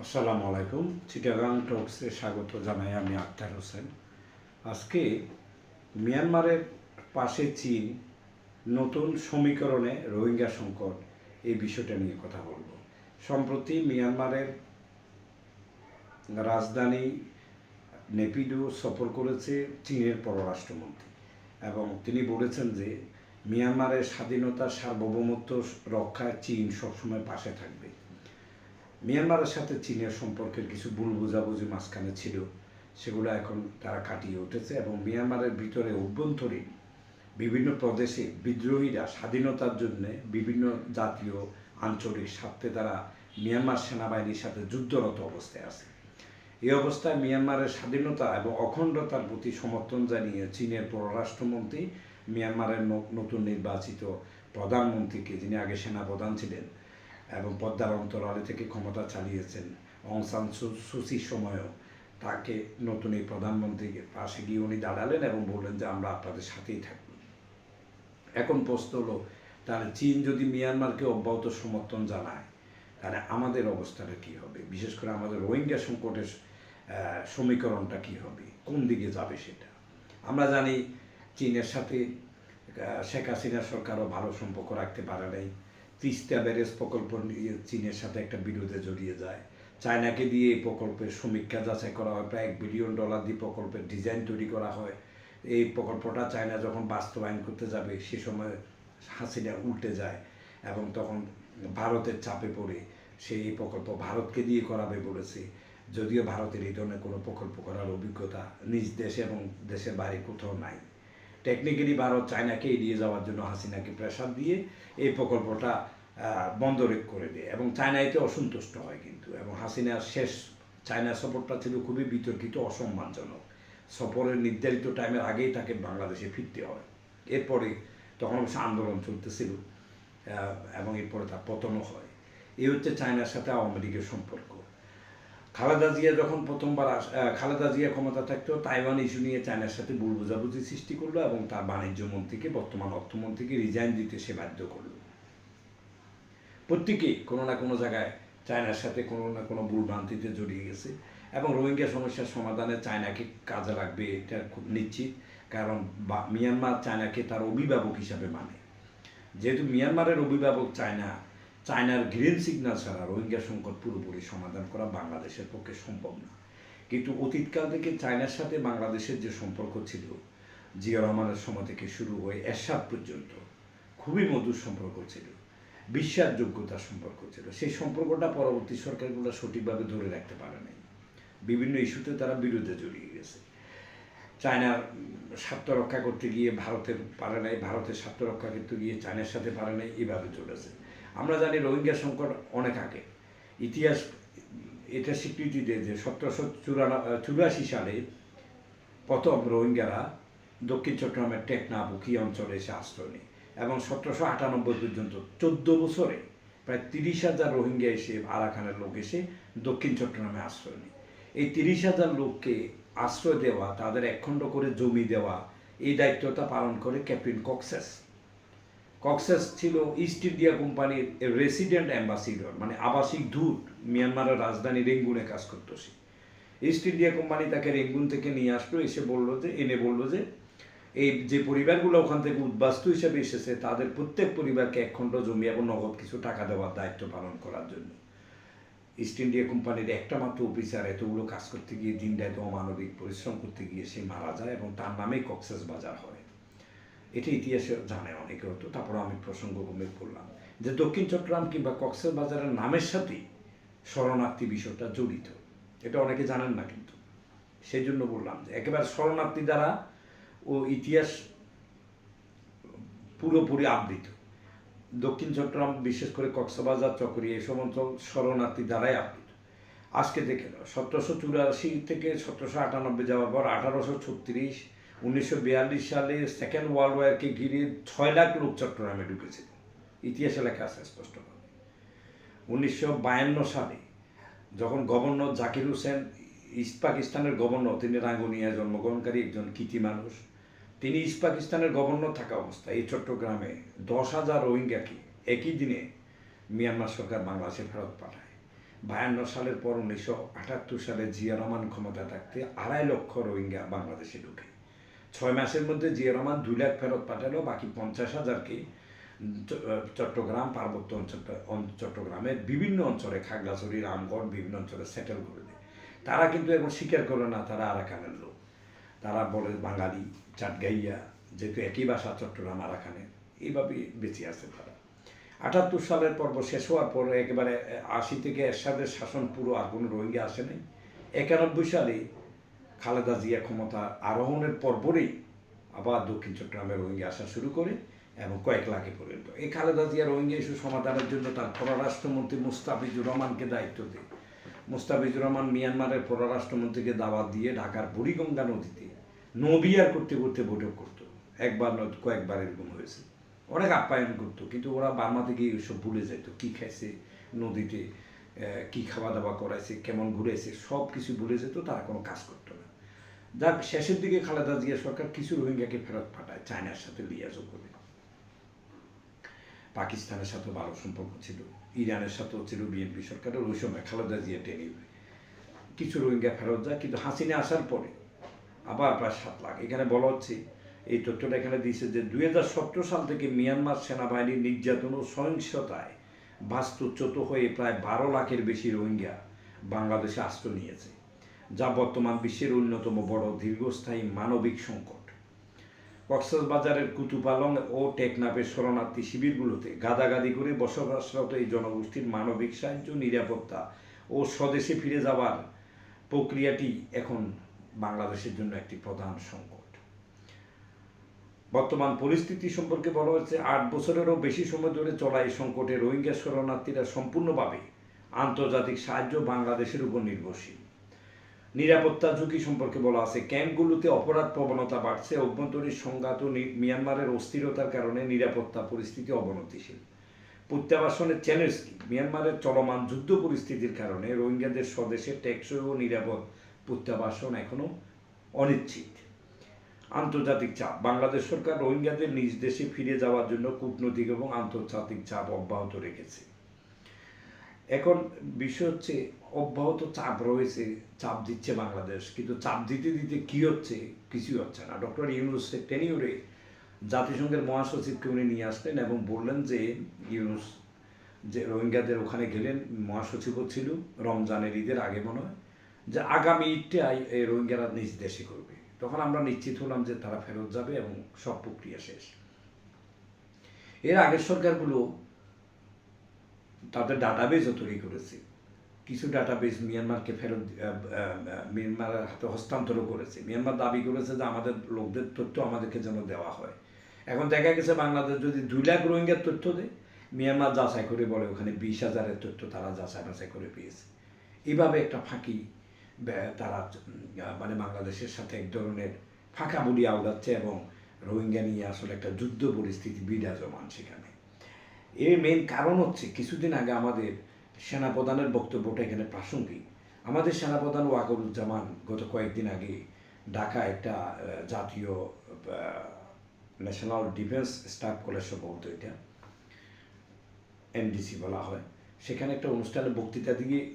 আসসালামু আলাইকুম। চিটাগাং টক্সে স্বাগত জানাই। আমি আক্তার হোসেন। আজকে মিয়ানমারের পাশে চীন, নতুন সমীকরণে রোহিঙ্গা সংকট, এই বিষয়টা নিয়ে কথা বলবো। সম্প্রতি মিয়ানমারের রাজধানী নেপিডো সফর করেছে চীনের পররাষ্ট্রমন্ত্রী, এবং তিনি বলেছেন যে মিয়ানমারের স্বাধীনতা সার্বভৌমত্ব রক্ষায় চীন সবসময় পাশে থাকবে। মিয়ানমারের সাথে চীনের সম্পর্কের কিছু ভুল বোঝাবুঝি মাঝখানে ছিল, সেগুলো এখন তারা কাটিয়ে উঠেছে, এবং মিয়ানমারের ভিতরে অভ্যন্তরীণ বিভিন্ন প্রদেশে বিদ্রোহীরা স্বাধীনতার জন্য বিভিন্ন জাতীয় আঞ্চলিক স্বার্থে তারা মিয়ানমার সেনাবাহিনীর সাথে যুদ্ধরত অবস্থায় আছে। এই অবস্থায় মিয়ানমারের স্বাধীনতা এবং অখণ্ডতার প্রতি সমর্থন জানিয়ে চীনের পররাষ্ট্রমন্ত্রী মিয়ানমারের নতুন নির্বাচিত প্রধানমন্ত্রীকে, যিনি আগে সেনাপ্রধান ছিলেন এবং পদ্মার অন্তরালে থেকে ক্ষমতা চালিয়েছেন অং সান সুচির সময়ও, তাকে নতুন এই প্রধানমন্ত্রীকে পাশে গিয়ে উনি দাঁড়ালেন এবং বললেন যে আমরা আপনাদের সাথেই থাকব। এখন প্রশ্ন হলো, তাহলে চীন যদি মিয়ানমারকে অব্যাহত সমর্থন জানায়, তাহলে আমাদের অবস্থাটা কী হবে? বিশেষ করে আমাদের রোহিঙ্গা সংকটের সমীকরণটা কী হবে, কোন দিকে যাবে সেটা আমরা জানি। চীনের সাথে শেখ হাসিনা সরকারও ভালো সম্পর্ক রাখতে পারে নাই। তিস্তা ব্যারেজ প্রকল্প নিয়ে চীনের সাথে একটা বিরোধে জড়িয়ে যায়। চায়নাকে দিয়ে এই প্রকল্পের সমীক্ষা যাচাই করা হয়, প্রায় $1 বিলিয়ন দিয়ে প্রকল্পের ডিজাইন তৈরি করা হয়। এই প্রকল্পটা চায়না যখন বাস্তবায়ন করতে যাবে, সে সময় হাসিনা উল্টে যায় এবং তখন ভারতের চাপে পড়ে সেই প্রকল্প ভারতকে দিয়ে করাবে বলেছে, যদিও ভারতের এই ধরনের কোনো প্রকল্প করার অভিজ্ঞতা নিজ দেশে এবং দেশের বাইরে কোথাও নাই। টেকনিক্যালি ভারত চায়নাকে এড়িয়ে যাওয়ার জন্য হাসিনাকে প্রেশার দিয়ে এই প্রকল্পটা বন্ধ করে দেয়, এবং চায়না এতে অসন্তুষ্ট হয় কিন্তু। এবং হাসিনার শেষ চায়না সফরটা ছিল খুবই বিতর্কিত, অসম্মানজনক। সফরের নির্ধারিত টাইমের আগেই তাকে বাংলাদেশে ফিরতে হয়। এরপরে তখন অবশ্য আন্দোলন চলতেছিল এবং এরপরে তার পতনও হয়। এই হচ্ছে চায়নার সাথে আওয়ামী লীগের সম্পর্ক। খালেদা জিয়া যখন প্রথমবার খালেদা জিয়া ক্ষমতা থাকতেও তাইওয়ান ইস্যু নিয়ে চায়নার সাথে ভুল বোঝাবুঝি সৃষ্টি করলো এবং তার বাণিজ্য মন্ত্রীকে, বর্তমান অর্থমন্ত্রীকে রিজাইন দিতে সে বাধ্য করলো। প্রত্যেকেই কোনো না কোনো জায়গায় চায়নার সাথে কোনো না কোনো ভুলভ্রান্তিতে জড়িয়ে গেছে, এবং রোহিঙ্গা সমস্যার সমাধানে চায়নাকে কাজে লাগবে এটা খুব নিশ্চিত। কারণ মিয়ানমার চায়নাকে তার অভিভাবক হিসাবে মানে। যেহেতু মিয়ানমারের অভিভাবক চায়না, চায়নার গ্রিন সিগন্যাল ছাড়া রোহিঙ্গা সংকট পুরোপুরি সমাধান করা বাংলাদেশের পক্ষে সম্ভব না। কিন্তু অতীতকাল থেকে চায়নার সাথে বাংলাদেশের যে সম্পর্ক ছিল, জিয়া রহমানের সময় থেকে শুরু হয়ে এরশাদ পর্যন্ত খুবই মধুর সম্পর্ক ছিল, বিশ্বাসযোগ্যতার সম্পর্ক ছিল। সেই সম্পর্কটা পরবর্তী সরকারগুলো সঠিকভাবে ধরে রাখতে পারে নাই। বিভিন্ন ইস্যুতে তারা বিরোধে জড়িয়ে গেছে। চায়নার স্বার্থ রক্ষা করতে গিয়ে ভারতের পারে নাই, ভারতের স্বার্থ রক্ষা করতে গিয়ে চায়নার সাথে পারে নাই, এভাবে চলেছে। আমরা জানি রোহিঙ্গা সংকট অনেক আগে, ইতিহাস এটা স্বীকৃতি দেয় যে 1784 সালে প্রথম রোহিঙ্গারা দক্ষিণ চট্টগ্রামের টেকনাফ উখি অঞ্চলে এসে আশ্রয় নেয়, এবং 1798 পর্যন্ত 14 বছরে প্রায় 30,000 রোহিঙ্গা এসে, আরাকানের লোক এসে দক্ষিণ চট্টগ্রামে আশ্রয় নেয়। এই 30,000 লোককে আশ্রয় দেওয়া, তাদের একখণ্ড করে জমি দেওয়া, এই দায়িত্বটা পালন করে ক্যাপ্টেন কক্সেস। কক্সেস ছিল ইস্ট ইন্ডিয়া কোম্পানির রেসিডেন্ট অ্যাম্বাসিডর, মানে আবাসিক দূত। মিয়ানমারের রাজধানী রেঙ্গুনে কাজ করতো সে। ইস্ট ইন্ডিয়া কোম্পানি তাকে রেঙ্গুন থেকে নিয়ে আসলো, এসে বললো যে এই যে পরিবারগুলো ওখান থেকে উদ্বাস্তু হিসেবে এসেছে, তাদের প্রত্যেক পরিবারকে একখণ্ড জমি এবং নগদ কিছু টাকা দেওয়ার দায়িত্ব পালন করার জন্য। ইস্ট ইন্ডিয়া কোম্পানির একটা মাত্র অফিসার এতগুলো কাজ করতে গিয়ে, দিন রাত অমানবিক পরিশ্রম করতে গিয়ে সে মারা যায়, এবং তার নামেই কক্সেস বাজার হয়। এটা ইতিহাসে জানে অনেকে হতো। তারপর আমি প্রসঙ্গ উল্লেখ করলাম যে দক্ষিণ চট্টগ্রাম কিংবা কক্সেস বাজারের নামের সাথেই শরণার্থী বিষয়টা জড়িত। এটা অনেকে জানেন না, কিন্তু সেই জন্য বললাম যে একেবারে শরণার্থী দ্বারা ও ইতিহাস পুরোপুরি আবৃত। দক্ষিণ চট্টগ্রাম, বিশেষ করে কক্সবাজার, চকরিয়া, এসব অঞ্চল শরণার্থী দ্বারাই আবৃত। আজকে দেখে নাও, 1784 থেকে 1798 যাওয়ার পর 1836, 1942 সালে সেকেন্ড ওয়ার্ল্ড ওয়ারকে ঘিরে 6 লাখ লোক চট্টগ্রামে ঢুকেছিল। ইতিহাসে লেখা আছে স্পষ্টভাবে। 1952 সালে যখন গভর্নর জাকির হোসেন, ইস্ট পাকিস্তানের গভর্নর, তিনি রাঙ্গুনিয়ায় জন্মগ্রহণকারী একজন কৃতি মানুষ, তিনি ইস্ট পাকিস্তানের গভর্নর থাকা অবস্থায় এই চট্টগ্রামে 10,000 রোহিঙ্গাকে একই দিনে মিয়ানমার সরকার বাংলাদেশে ফেরত পাঠায়। 52 সালের পর 1978 সালে জিয়া রহমান ক্ষমতা থাকতে 2.5 লক্ষ রোহিঙ্গা বাংলাদেশে ঢুকে 6 মাসের মধ্যে জিয়া রহমান 2 লাখ ফেরত পাঠালো, বাকি 50,000কে চট্টগ্রাম পার্বত্য চট্টগ্রামের বিভিন্ন অঞ্চলে, খাগড়াছড়ি, রামগড়, বিভিন্ন অঞ্চলে সেটেল করে দেয়। তারা কিন্তু এখন স্বীকার করে না তারা আরাকানের লোক, তারা বলে বাঙালি, চাটগাইয়া, যেহেতু একই ভাষা চট্টগ্রাম আরাকানের, এইভাবে বেঁচে আছে তারা। 78 সালের পর্ব শেষ হওয়ার পর একেবারে 80 থেকে এরশাদের শাসন পুরো আর কোনো রোহিঙ্গা আসে নাই। 91 সালে খালেদা জিয়া ক্ষমতা আরোহণের পরপরই আবার দক্ষিণ চট্টগ্রামে রোহিঙ্গা আসা শুরু করে এবং কয়েক লাখে পর্যন্ত। এই খালেদা জিয়া রোহিঙ্গা ইস্যু সমাধানের জন্য তার পররাষ্ট্রমন্ত্রী মুস্তাফিজুর রহমানকে দায়িত্ব দেয়। মুস্তাফিজুর রহমান মিয়ানমারের পররাষ্ট্রমন্ত্রীকে দাওয়াত দিয়ে ঢাকার বুড়িগঙ্গা নদীতে নৌবিহার করতে করতে বৈঠক করতো। একবার কয়েকবার এরকম হয়েছে, অনেক আপ্যায়ন করতো, কিন্তু ওরা বার্মাতে গিয়ে সব ভুলে যেত, কী খাইছে নদীতে, কী খাওয়া দাওয়া করাইছে, কেমন ঘুরেছে, সব কিছু ভুলে যেত, তারা কোনো কাজ করতো না। যার শেষের দিকে খালেদা জিয়া সরকার কিছু রোহিঙ্গাকে ফেরত পাঠায়, চায়নার সাথে লিয়াজও করে। পাকিস্তানের সাথেও ভালো সম্পর্ক ছিল, ইরানের সাথেও ছিল বিএনপি সরকারের। ওই সময় খালেদা জিয়া টেনে কিছু রোহিঙ্গা ফেরত যায়, কিন্তু হাসিনা আসার পরে আবার প্রায় 7 লাখ। এখানে বলা হচ্ছে, এই তথ্যটা এখানে দিয়েছে যে 2017 সাল থেকে মিয়ানমার সেনাবাহিনীর নির্যাতন ও সহিংসতায় বাস্তুচ্যুত হয়ে প্রায় 12 লাখের বেশি রোহিঙ্গা বাংলাদেশে আশ্রয় নিয়েছে, যা বর্তমান বিশ্বের অন্যতম বড় দীর্ঘস্থায়ী মানবিক সংকট। কক্সবাজারের কুতুপালং ও টেকনাফের শরণার্থী শিবিরগুলোতে গাদাগাদি করে বসবাসরত এই জনগোষ্ঠীর মানবিক সাহায্য, নিরাপত্তা ও স্বদেশে ফিরে যাওয়ার প্রক্রিয়াটি এখন বাংলাদেশের জন্য একটি প্রধান সংকট। বর্তমান পরিস্থিতি সম্পর্কে বলা হয়েছে, 8 বছরেরও বেশি সময় ধরে চলা এই সংকটে রোহিঙ্গা শরণার্থীরা সম্পূর্ণভাবে আন্তর্জাতিক সাহায্য বাংলাদেশের উপর নির্ভরশীল। নিরাপত্তা ঝুঁকি সম্পর্কে বলা আছে, ক্যাম্পগুলোতে অপরাধ প্রবণতা বাড়ছে, অভ্যন্তরীণ সংঘাত ও মিয়ানমারের অস্থিরতার কারণে নিরাপত্তা পরিস্থিতি অবনতিশীল। প্রত্যাবাসনের চ্যালেঞ্জ কি? মিয়ানমারের চলমান যুদ্ধ পরিস্থিতির কারণে রোহিঙ্গাদের স্বদেশে টেকসই ও নিরাপদ প্রত্যাবাসন এখনও অনিশ্চিত। আন্তর্জাতিক চাপ, বাংলাদেশ সরকার রোহিঙ্গাদের নিজ দেশে ফিরে যাওয়ার জন্য কূটনৈতিক এবং আন্তর্জাতিক চাপ অব্যাহত রেখেছে। এখন বিষয় হচ্ছে, অব্যাহত চাপ রয়েছে, চাপ দিচ্ছে বাংলাদেশ, কিন্তু চাপ দিতে দিতে কী হচ্ছে? কিছুই হচ্ছে না। ডক্টর ইউনূসের টেনিউরে জাতিসংঘের মহাসচিবকে উনি নিয়ে আসলেন এবং বললেন যে ইউনূস যে রোহিঙ্গাদের ওখানে গেলেন, মহাসচিবও ছিল রমজানের ঈদের আগে মনে হয়, যে আগামী ঈদটাই এই রোহিঙ্গারা নিজ দেশে করবে। তখন আমরা নিশ্চিত হলাম যে তারা ফেরত যাবে এবং সব প্রক্রিয়া শেষ। এর আগের সরকারগুলো তাদের ডাটাবেজও তৈরি করেছে, কিছু ডাটাবেজ মিয়ানমারকে মিয়ানমারের হাতে হস্তান্তরও করেছে। মিয়ানমার দাবি করেছে যে আমাদের লোকদের তথ্য আমাদেরকে যেন দেওয়া হয়। এখন দেখা গেছে বাংলাদেশ যদি 2 লাখ রোহিঙ্গার তথ্য দেয়, মিয়ানমার যাচাই করে বলে ওখানে 20,000-এর তথ্য তারা যাচাই করে পেয়েছে। এইভাবে একটা ফাঁকি তারা মানে বাংলাদেশের সাথে এক ধরনের ফাঁকা বুড়ি আওড়াচ্ছে এবং রোহিঙ্গা নিয়ে আসলে একটা যুদ্ধ পরিস্থিতি বিরাজমান সেখানে। এর মেইন কারণ হচ্ছে, কিছুদিন আগে আমাদের সেনাপ্রধানের বক্তব্যটা এখানে প্রাসঙ্গিক। আমাদের সেনাপ্রধান ওয়াকারুজ্জামান গত কয়েকদিন আগে ঢাকা একটা জাতীয় ন্যাশনাল ডিফেন্স স্টাফ কলেজ সম্ভবত এটা এনডিসি বলা হয়, সেখানে একটা অনুষ্ঠানে বক্তৃতা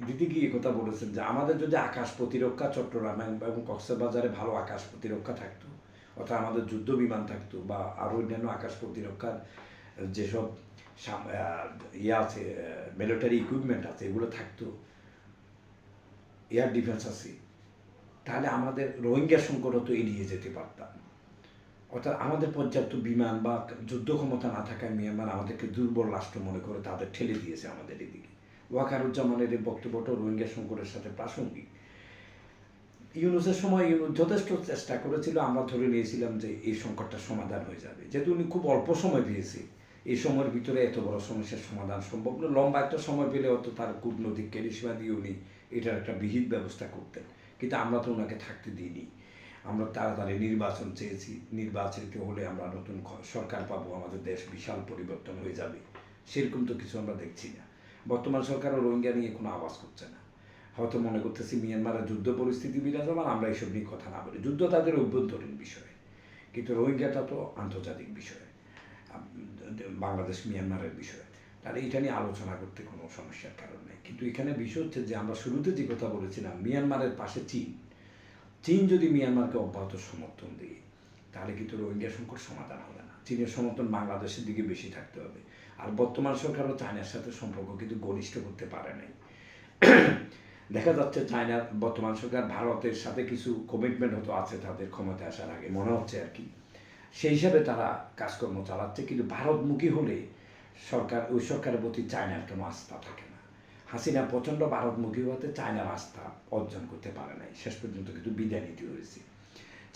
দিতে গিয়ে কথা বলেছেন যে আমাদের যদি আকাশ প্রতিরক্ষা চট্টগ্রাম এবং কক্সবাজারে ভালো আকাশ প্রতিরক্ষা থাকতো, অর্থাৎ আমাদের যুদ্ধ বিমান থাকতো বা আরও অন্যান্য আকাশ প্রতিরক্ষার যেসব আছে, মিলিটারি ইকুইপমেন্ট আছে, এগুলো থাকতো, এয়ার ডিফেন্স আছে, তাহলে আমাদের রোহিঙ্গা সংকট হতো এড়িয়ে যেতে পারতাম। অর্থাৎ আমাদের পর্যাপ্ত বিমান বা যুদ্ধ ক্ষমতা না থাকায় মিয়ানমার আমাদেরকে দুর্বল রাষ্ট্র মনে করে তাদের ঠেলে দিয়েছে আমাদের এদিকে। ওয়াকারুজ্জামানের এই বক্তব্যটা রোহিঙ্গা সংকটের সাথে প্রাসঙ্গিক। ইউনূসের সময় ইউনূস যথেষ্ট চেষ্টা করেছিল, আমরা ধরে নিয়েছিলাম যে এই সংকটটা সমাধান হয়ে যাবে, যেহেতু উনি খুব অল্প সময় পেয়েছে। এই সময়ের ভিতরে এত বড় সমস্যার সমাধান সম্ভব না, লম্বা একটা সময় পেলে হয়তো তার কূটনৈতিক ক্যারিশমা দিয়ে উনি এটার একটা বিহিত ব্যবস্থা করতেন, কিন্তু আমরা তো ওনাকে থাকতে দিইনি। আমরা তাড়াতাড়ি নির্বাচন চেয়েছি, নির্বাচিত হলে আমরা নতুন সরকার পাবো, আমাদের দেশ বিশাল পরিবর্তন হয়ে যাবে, সেরকম তো কিছু আমরা দেখছি না। বর্তমান সরকারও রোহিঙ্গা নিয়ে কোনো আওয়াজ করছে না, হয়তো মনে করতেছি মিয়ানমারের যুদ্ধ পরিস্থিতি বিরাজমান, আমরা এইসব নিয়ে কথা না বলি। যুদ্ধ তাদের অভ্যন্তরীণ বিষয়, কিন্তু রোহিঙ্গাটা তো আন্তর্জাতিক বিষয়, বাংলাদেশ মিয়ানমারের বিষয়। তাহলে এটা নিয়ে আলোচনা করতে কোনো সমস্যার কারণ নেই। কিন্তু এখানে বিষয় হচ্ছে যে আমরা শুরুতে যে কথা বলেছিলাম, মিয়ানমারের পাশে চীন। চীন যদি মিয়ানমারকে অব্যাহত সমর্থন দেয়, তাহলে কিন্তু রোহিঙ্গা সংকট সমাধান হবে না। চীনের সমর্থন বাংলাদেশের দিকে বেশি থাকতে হবে। আর বর্তমান সরকারও চায়নার সাথে সম্পর্ক কিন্তু ঘনিষ্ঠ করতে পারে নাই। দেখা যাচ্ছে চায়নার বর্তমান সরকার ভারতের সাথে কিছু কমিটমেন্ট হয়তো আছে তাদের ক্ষমতায় আসার আগে, মনে হচ্ছে আর কি। সেই হিসাবে তারা কাজকর্ম চালাচ্ছে, কিন্তু ভারতমুখী হলে ওই সরকারের প্রতি চায়নার কোনো আস্থা থাকে না। হাসিনা প্রচণ্ড ভারতমুখী হতে চায়নার আস্থা অর্জন করতে পারে নাই, শেষ পর্যন্ত কিন্তু বিদায় নিতে হয়েছে।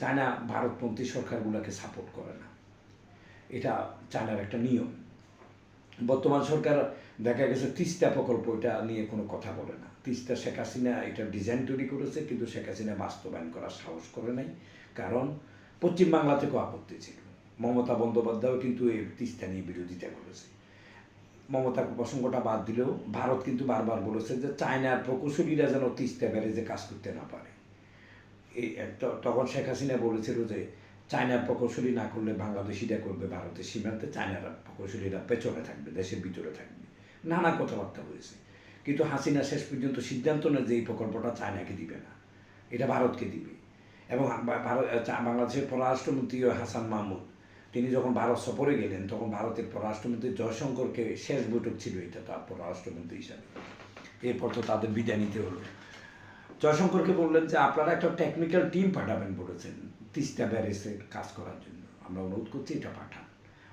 চায়না ভারতপন্থী সরকারগুলোকে সাপোর্ট করে না, এটা চায়নার একটা নিয়ম। বর্তমান সরকার দেখা গেছে তিস্তা প্রকল্প, এটা নিয়ে কোনো কথা বলে না। তিস্তা শেখ হাসিনা এটা ডিজাইন তৈরি করেছে, কিন্তু শেখ হাসিনা বাস্তবায়ন করার সাহস করে নাই, কারণ পশ্চিমবাংলা থেকেও আপত্তি ছিল। মমতা বন্দ্যোপাধ্যায়ও কিন্তু এই তিস্তা নিয়ে বিরোধিতা করেছে। মমতার প্রসঙ্গটা বাদ দিলেও ভারত কিন্তু বারবার বলেছে যে চায়নার প্রকৌশলীরা যেন তিস্তা ব্যারেজে কাজ করতে না পারে। তখন শেখ হাসিনা বলেছিল যে চায়নার প্রকৌশলী না করলে বাংলাদেশিরা করবে, ভারতের সীমান্তে চায়নার প্রকৌশলীরা পেছনে থাকবে, দেশের ভিতরে থাকবে, নানা কথাবার্তা হয়েছে। কিন্তু হাসিনা শেষ পর্যন্ত সিদ্ধান্ত নেয় যে এই প্রকল্পটা চায়নাকে দিবে না, এটা ভারতকে দিবে। এবং বাংলাদেশের পররাষ্ট্রমন্ত্রী হাসান মাহমুদ, তিনি যখন ভারত সফরে গেলেন, তখন ভারতের পররাষ্ট্রমন্ত্রী জয়শঙ্করকে, শেষ বৈঠক ছিল এটা তার পররাষ্ট্রমন্ত্রী হিসাবে, এরপর তো তাদের বিদায় নিতে হলো। জয়শঙ্করকে বললেন যে আপনারা একটা টেকনিক্যাল টিম পাঠাবেন বলেছেন তিস্তা ব্যারেজে কাজ করার জন্য, আমরা অনুরোধ করছি এটা পাঠান।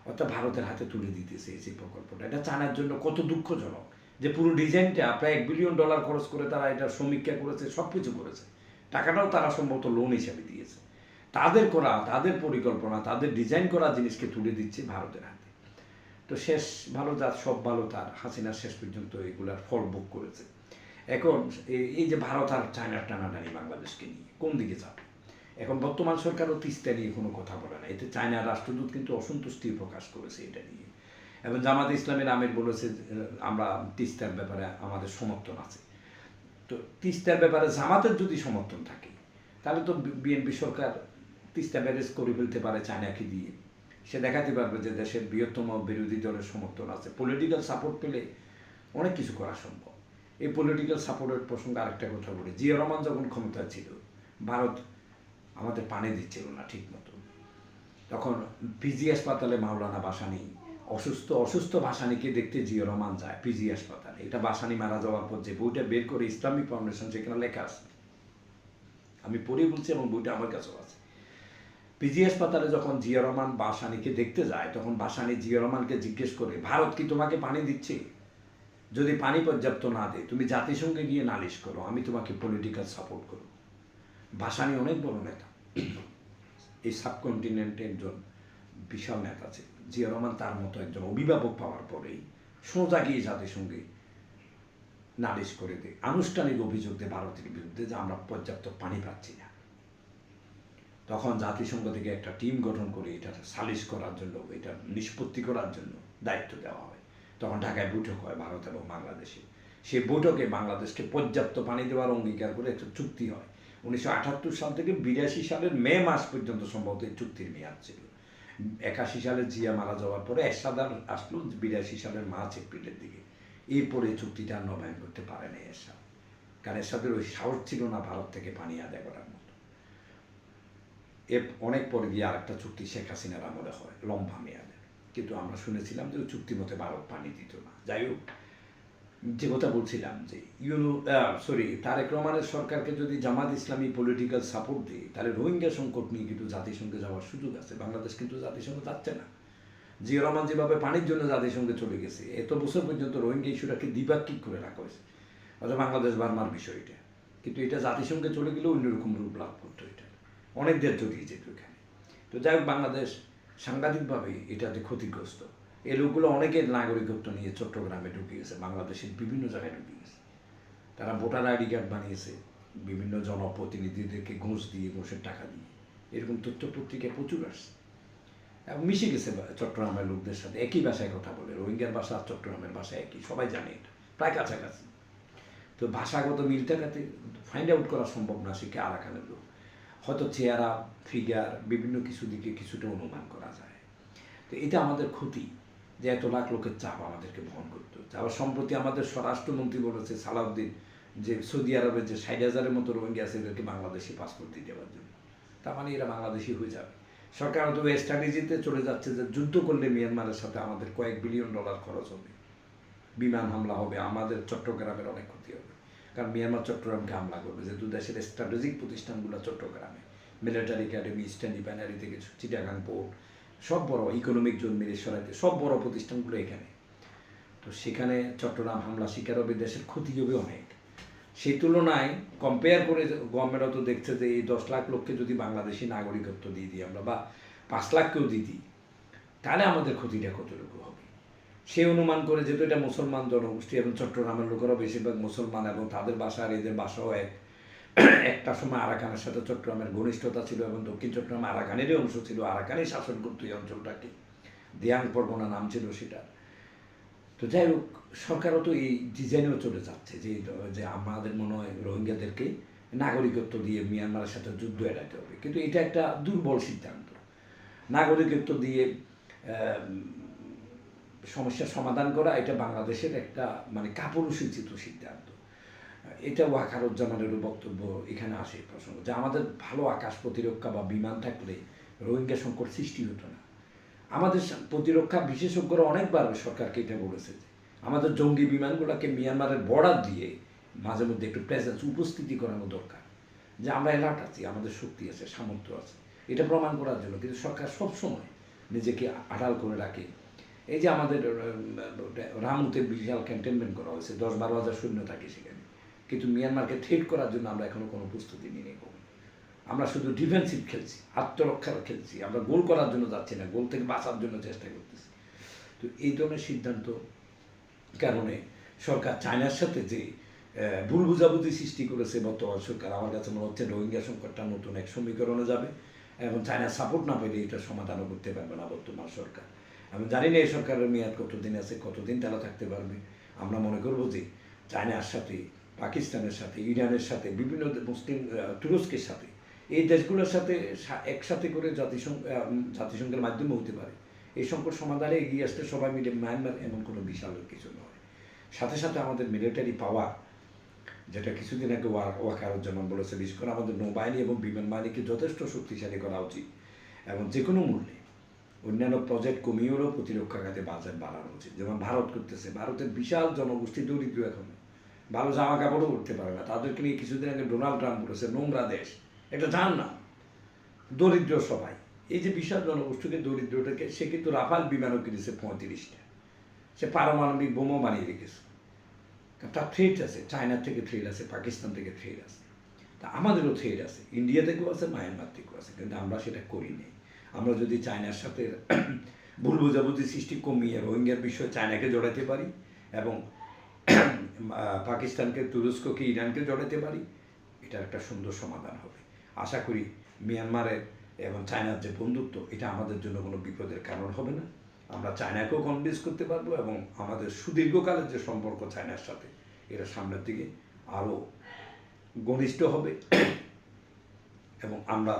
অর্থাৎ ভারতের হাতে তুলে দিতেছে এই প্রকল্পটা। এটা চায়নার জন্য কত দুঃখজনক যে পুরো ডিজাইনটা প্রায় $1 বিলিয়ন খরচ করে তারা এটা সমীক্ষা করেছে, সব কিছু করেছে, টাকাটাও তারা সম্ভবত লোন হিসাবে দিয়েছে। তাদের করা, তাদের পরিকল্পনা, তাদের ডিজাইন করা জিনিসকে তুলে দিচ্ছে ভারতের হাতে। তো শেষ ভালো যার সব ভালো তার, হাসিনা শেষ পর্যন্ত এগুলার ফল ভোগ করেছে। এখন এই যে ভারত আর চায়নার টানাটানি বাংলাদেশকে নিয়ে কোন দিকে যাবে, এখন বর্তমান সরকারও তিস্তা নিয়ে কোনো কথা বলে না। এতে চায়নার রাষ্ট্রদূত কিন্তু অসন্তুষ্টি প্রকাশ করেছে এটা নিয়ে। এবং জামাত ইসলামের আমির বলেছে আমরা তিস্তার ব্যাপারে আমাদের সমর্থন আছে। তো তিস্তার ব্যাপারে জামাতের যদি সমর্থন থাকে, তাহলে তো বিএনপি সরকার তিস্তা ব্যারেজ করে ফেলতে পারে চায়নাকে দিয়ে। সে দেখাতে পারবে যে দেশের বৃহত্তম বিরোধী দলের সমর্থন আছে। পলিটিক্যাল সাপোর্ট পেলে অনেক কিছু করা সম্ভব। এই পলিটিক্যাল সাপোর্টের প্রসঙ্গে আরেকটা কথা বলি, জিয়া রহমান যখন ক্ষমতায় ছিল, ভারত আমাদের পানি দিচ্ছিল না ঠিক মতো। তখন পিজি হাসপাতালে মাওলানা ভাসানী অসুস্থ ভাসানীকে দেখতে জিয়া রহমান যায় পিজি হাসপাতালে। এটা ভাসানী মারা যাওয়ার পর যে বইটা বের করে ইসলামিক ফাউন্ডেশন, সেখানে লেখা আছে, আমি পড়ে বলছি এবং বইটা আমার কাছেও আছে। পিজি হাসপাতালে যখন জিয়া রহমান ভাসানীকে দেখতে যায়, তখন ভাসানী জিয়া রহমানকে জিজ্ঞেস করে, ভারত কি তোমাকে পানি দিচ্ছে? যদি পানি পর্যাপ্ত না দেয় তুমি জাতিসংঘে গিয়ে নালিশ করো, আমি তোমাকে পলিটিক্যাল সাপোর্ট করব। ভাসানী অনেক বড় নেতা, এই সাবকন্টিনেন্টের একজন বিশাল নেতা ছিল। জিয়া রহমান তার মতো একজন অভিভাবক পাওয়ার পরেই সোজা গিয়ে জাতিসংঘে নালিশ করে দেয়, আনুষ্ঠানিক অভিযোগ দেয় ভারতের বিরুদ্ধে যে আমরা পর্যাপ্ত পানি পাচ্ছি না। তখন জাতিসংঘ থেকে একটা টিম গঠন করে এটা সালিশ করার জন্য, এটা নিষ্পত্তি করার জন্য দায়িত্ব দেওয়া হয়। তখন ঢাকায় বৈঠক হয় ভারত এবং বাংলাদেশে। সেই বৈঠকে বাংলাদেশকে পর্যাপ্ত পানি দেওয়ার অঙ্গীকার করে একটা চুক্তি হয়। 1978 সাল থেকে 82 সালের মে মাস পর্যন্ত সম্ভবত এই চুক্তির মেয়াদ ছিল। 81 সালে জিয়া মারা যাওয়ার পরে এরশাদ আসলো 82 সালের মার্চ এপ্রিলের দিকে। এরপরে এই চুক্তিটা নবায়ন করতে পারেনি এরশাদ, কারণ এরশাদের ওই সাহস ছিল না ভারত থেকে পানি আদায় করার মতো। এর অনেক পরে গিয়ে আরেকটা চুক্তি শেখ হাসিনার আমলে হয় লম্বা মেয়াদের, কিন্তু আমরা শুনেছিলাম যে ওই চুক্তি মতে ভারত পানি দিত না। যাই হোক, যে কথা বলছিলাম যে তারেক রহমানের সরকারকে যদি জামাত ইসলামী পলিটিক্যাল সাপোর্ট দেয়, তাহলে রোহিঙ্গা সংকট নিয়ে কিন্তু জাতিসংঘে যাওয়ার সুযোগ আছে। বাংলাদেশ কিন্তু জাতিসংঘে যাচ্ছে না। জিয়া রহমান যেভাবে পানির জন্য জাতিসংঘে চলে গেছে, এত বছর পর্যন্ত রোহিঙ্গা ইস্যুটাকে দ্বিপাক্ষিক করে রাখা হয়েছে, অর্থাৎ বাংলাদেশ বার্মার বিষয়টা। কিন্তু এটা জাতিসংঘে চলে গেলেও অন্যরকম রূপ লাভ করতো, এটা অনেক দেশ জড়িয়ে যেত এখানে। তো যাই হোক, বাংলাদেশ সাংঘাতিকভাবে এটাতে ক্ষতিগ্রস্ত। এই লোকগুলো অনেকের নাগরিকত্ব নিয়ে চট্টগ্রামে ঢুকে গেছে, বাংলাদেশের বিভিন্ন জায়গায় ঢুকে গেছে। তারা ভোটার আইডি কার্ড বানিয়েছে, বিভিন্ন জনপ্রতিনিধিদেরকে ঘুষ দিয়ে, ঘুষের টাকা দিয়ে, এরকম তথ্য পত্রিকায় প্রচুর আসছে এবং মিশে গেছে চট্টগ্রামের লোকদের সাথে, একই ভাষায় কথা বলে। রোহিঙ্গার ভাষা আর চট্টগ্রামের ভাষা একই, সবাই জানে এটা, প্রায় কাছাকাছি। তো ভাষাগত মিল থাকাতে ফাইন্ড আউট করা সম্ভব না সে কে আরাকানের লোক। হয়তো চেহারা, ফিগার, বিভিন্ন কিছু দিকে কিছুটা অনুমান করা যায়। তো এটা আমাদের ক্ষতি। যে এত লাখ লোকের চাপ আমাদেরকে বহন করতে হচ্ছে। আবার সম্প্রতি আমাদের স্বরাষ্ট্রমন্ত্রী বলেছে সালাউদ্দিন যে সৌদি আরবের যে 60,000-এর মতো রোহিঙ্গা আছে এদেরকে বাংলাদেশি পাসপোর্ট দিয়ে দেওয়ার জন্য। তার মানে এরা বাংলাদেশি হয়ে যাবে। সরকার তো স্ট্র্যাটেজিতে চলে যাচ্ছে যে যুদ্ধ করলে মিয়ানমারের সাথে আমাদের কয়েক বিলিয়ন ডলার খরচ হবে, বিমান হামলা হবে, আমাদের চট্টগ্রামের অনেক ক্ষতি হবে, কারণ মিয়ানমার চট্টগ্রামকে হামলা করবে, যেহেতু দেশের স্ট্র্যাটেজিক প্রতিষ্ঠানগুলো চট্টগ্রামে, মিলিটারি একাডেমি, ইস্টার্ন রিফাইনারি থেকে চিটাগাং পোর্ট, সব বড় ইকোনমিক জোন মিরেশ্বরাতে সব বড় প্রতিষ্ঠানগুলো এখানে। তো সেখানে চট্টগ্রাম হামলা শিকার হবে, দেশের ক্ষতি হবে অনেক। সেই তুলনায় কম্পেয়ার করে গভর্নমেন্টও তো দেখছে যে এই 10 লাখ লোককে যদি বাংলাদেশি নাগরিকত্ব দিয়ে দিই আমরা, বা 5 লাখকেও দিয়ে দিই, তাহলে আমাদের ক্ষতিটা কতটুকু হবে সে অনুমান করে, যেহেতু এটা মুসলমান জনগোষ্ঠী এবং চট্টগ্রামের লোকেরা বেশিরভাগ মুসলমান এবং তাদের বাসা আর এদের বাসাও একটা সময় আরাকানের সাথে চট্টগ্রামের ঘনিষ্ঠতা ছিল এবং দক্ষিণ চট্টগ্রাম আরাকানেরই অংশ ছিল, আরাকানেই শাসন করতো এই অঞ্চলটাকে, দিয়াং পরগনা নাম ছিল সেটা। তো যাই হোক, সরকারও তো এই ডিজাইনেও চলে যাচ্ছে যে আমাদের মনে হয় রোহিঙ্গাদেরকে নাগরিকত্ব দিয়ে মিয়ানমারের সাথে যুদ্ধ এড়াতে হবে, কিন্তু এটা একটা দুর্বল সিদ্ধান্ত। নাগরিকত্ব দিয়ে সমস্যার সমাধান করা এটা বাংলাদেশের একটা মানে কাপুরুষোচিত সিদ্ধান্ত। এটা ওয়াকারুজ্জামানেরও বক্তব্য এখানে আসে প্রসঙ্গ, যে আমাদের ভালো আকাশ প্রতিরক্ষা বা বিমান থাকলে রোহিঙ্গা সংকট সৃষ্টি হতো না। আমাদের প্রতিরক্ষা বিশেষজ্ঞরা অনেকবার সরকারকে এটা বলেছে যে আমাদের জঙ্গি বিমানগুলোকে মিয়ানমারের বর্ডার দিয়ে মাঝে মধ্যে একটু প্রেজেন্স, উপস্থিতি করানো দরকার, যে আমরা অ্যালার্ট আছি, আমাদের শক্তি আছে, সামর্থ্য আছে, এটা প্রমাণ করার জন্য। কিন্তু সরকার সবসময় নিজেকে আড়াল করে রাখে। এই যে আমাদের রামুতে বিশাল ক্যান্টনমেন্ট করা হয়েছে, 10-12 হাজার সৈন্য থাকে সেখানে, কিন্তু মিয়ানমারকে থ্রেট করার জন্য আমরা এখনো কোনো প্রস্তুতি নিয়ে নেই। আমরা শুধু ডিফেন্সিভ খেলছি, আত্মরক্ষার খেলছি, আমরা গোল করার জন্য যাচ্ছি না, গোল থেকে বাঁচার জন্য চেষ্টা করতেছি। তো এই ধরনের সিদ্ধান্ত কারণে সরকার চায়নার সাথে যে ভুল বুঝাবুঝি সৃষ্টি করেছে বর্তমান সরকার, আমার কাছে মনে হচ্ছে রোহিঙ্গা সংকটটা নতুন এক সমীকরণে যাবে এবং চায়নার সাপোর্ট না পেলে এটা সমাধানও করতে পারবে না বর্তমান সরকার। আমি জানি না এই সরকারের মেয়াদ কতদিন আছে, কতদিন তারা থাকতে পারবে। আমরা মনে করব যে চায়নার সাথে, পাকিস্তানের সাথে, ইরানের সাথে, বিভিন্ন মুসলিম, তুরস্কের সাথে, এই দেশগুলোর সাথে একসাথে করে জাতিসংঘের মাধ্যমে হতে পারে এই সংকট সমাধানে এগিয়ে আসতে সবাই মিলে। মায়ানমার এমন কোনো বিশাল কিছু নয়। সাথে সাথে আমাদের মিলিটারি পাওয়ার, যেটা কিছুদিন আগে ওয়াকারুজ্জামান বলেছে, বিশেষ করে আমাদের নৌবাহিনী এবং বিমান বাহিনীকে যথেষ্ট শক্তিশালী করা উচিত এবং যে কোনো মূল্যে অন্যান্য প্রজেক্ট কমিয়েও প্রতিরক্ষা খাতে বাজেট বাড়ানো উচিত, যেমন ভারত করতেছে। ভারতের বিশাল জনগোষ্ঠী দরিদ্র, এখন ভালো জামা কাপড়ও উঠতে পারে না, তাদেরকে নিয়ে কিছুদিন আগে ডোনাল্ড ট্রাম্প বলেছে নোংরা দেশ, এটা জান না, দরিদ্র সবাই। এই যে বিশাল জনগোষ্ঠীকে, দরিদ্রটাকে, সে কিন্তু রাফাল বিমানও কিনেছে 35টা, সে পারমাণবিক বোমা বানিয়ে রেখেছে। তার থ্রেট আছে, চায়না থেকে থ্রেট আছে, পাকিস্তান থেকে থ্রেট আছে, তা আমাদেরও থ্রেট আছে, ইন্ডিয়া থেকেও আছে, মায়ানমার থেকেও আছে, কিন্তু আমরা সেটা করিনি। আমরা যদি চায়নার সাথে ভুল বোঝাবুঝি সৃষ্টি কমিয়ে রোহিঙ্গার বিষয়ে চায়নাকে জড়াতে পারি এবং পাকিস্তানকে, তুরস্ককে, ইরানকে জড়াতে পারি, এটার একটা সুন্দর সমাধান হবে। আশা করি মিয়ানমারের এবং চায়নার যে বন্ধুত্ব, এটা আমাদের জন্য কোনো বিপদের কারণ হবে না। আমরা চায়নাকেও কনভিন্স করতে পারবো এবং আমাদের সুদীর্ঘকালের যে সম্পর্ক চায়নার সাথে, এটা সামনের দিকে আরও ঘনিষ্ঠ হবে এবং আমরা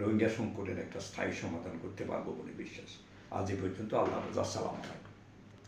রোহিঙ্গা সংকটের একটা স্থায়ী সমাধান করতে পারবো বলে বিশ্বাস। আজ এ পর্যন্ত। আল্লাহ হাফেজ। আসসালামু আলাইকুম।